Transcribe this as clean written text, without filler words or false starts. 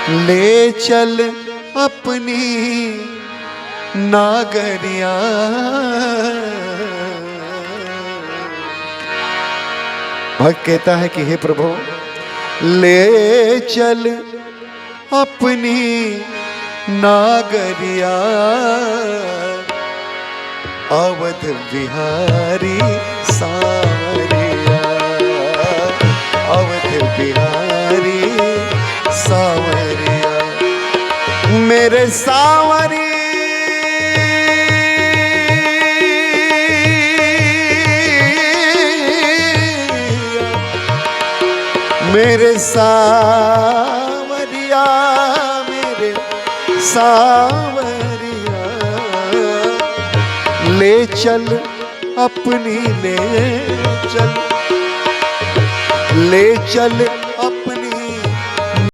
ले चल अपनी नागरिया। भक्त कहता है कि हे प्रभु ले चल अपनी नागरिया, अवध बिहारी सांवरिया, अवध बिहारी सांवरिया, मेरे सांवरिया, मेरे सांवरिया, मेरे सांवरिया, ले चल अपनी, ले चल, ले चल